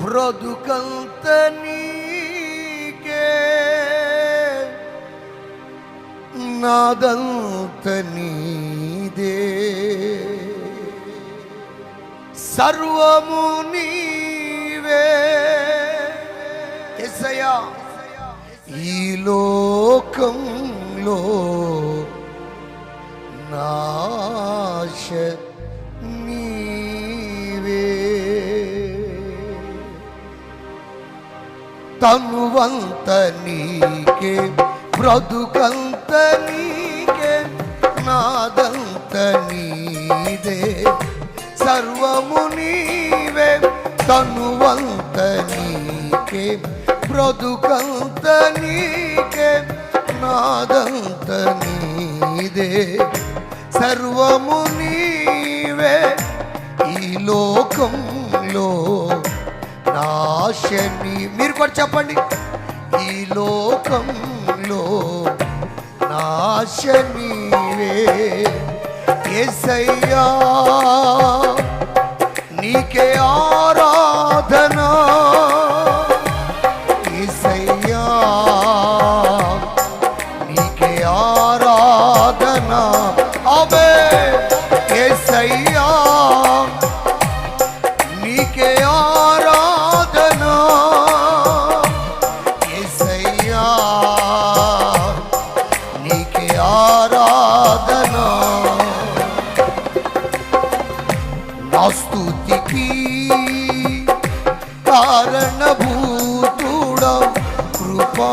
బ్రతుకంత నీకే, నాదంత నీదే, సర్వము నీవే. యేసయ్యా, ఈ లోకంలో నాశ నీవే, తనువంత నీకే, బ్రతుకంత నీకే, నాదంత నీదే, సర్వము నీవే. తనువంత నీకే, బ్రతుకంత నీకే, నాదంత నీదే, సర్వము నీవే. ఈ లోకంలో నాశని, మీరు కూడా చెప్పండి, ఈ లోకంలో నాశనివే. యేసయ్యా, నీకే ఆరాధన. యేసయ్యా, నీకే ఆరాధన. ఆమేన్. యేసయ్యా, నీకే ఆరాధన. యేసయ్యా, నీకే ఆరాధన. నా స్తుతికి కారణభూతుడా, కృపా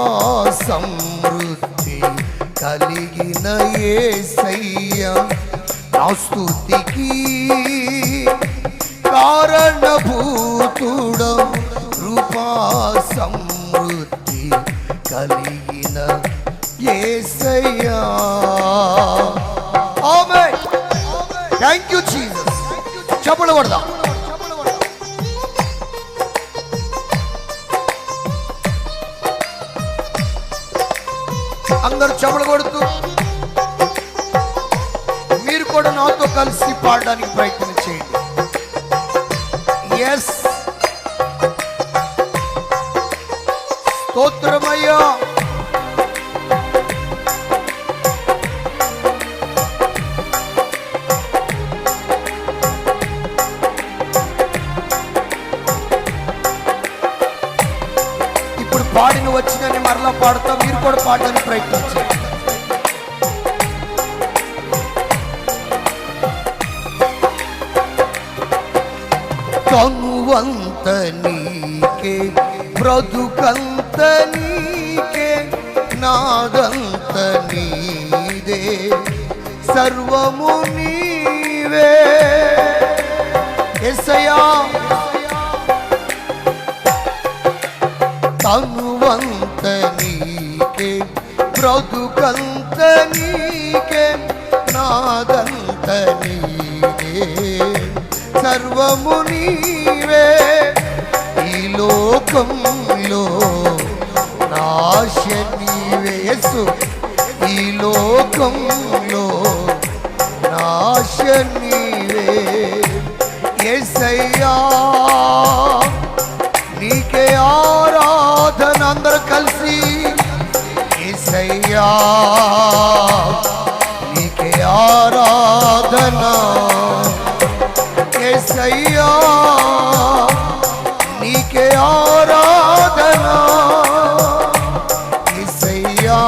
సమృద్ధి కలిగిన యేసయ్యా. నా స్తుతికి కారణభూతుడా, కృపా సమృద్ధి కలిగిన యేసయ్యా. ఆమేన్. Thank you Jesus. చప్పట్లు కొడదాం. అందరూ చప్పట్లు కొడుతూ మీరు కూడా నాతో కలిసి పాడడానికి ప్రయత్నం చేయండి. ఎస్, స్తోత్రమయ్యా. ఇప్పుడు పాడిన వచ్చినని మరలా పాడుతా, మీరు కూడా పాడడానికి ప్రయత్నం చేయండి. తనువంత నీకే, బ్రతుకంత నీకే, నాదంత నీదే, సర్వము నీవే. యేసయ్యా, తనువంత నీకే, బ్రతుకంత నీకే, నాదంత నీదే, సర్వము నీవే. ఈ లోకంలో నాశనివే. యేసు, ఈ లోకంలో నాశనివే. యేసయ్యా, నీకే ఆరాధన. అందరూ కలిసి యేసయ్యా, నీకే ఆరాధన. యేసయ్యా, నీకే ఆరాధన. యేసయ్యా,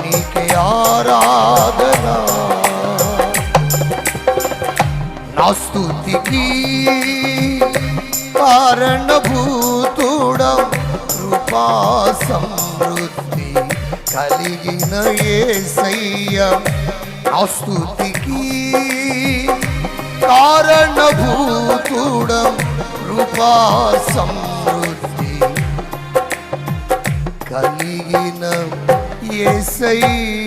నీకే ఆరాధన. నా స్తుతికి కారణభూతుడా, కృపా సమృద్ధి కలిగిన యేసయ్యా. నా స్తుతికి కారణభూతుడా, కృపా సమృద్ధి కలిగిన యేసయ్యా.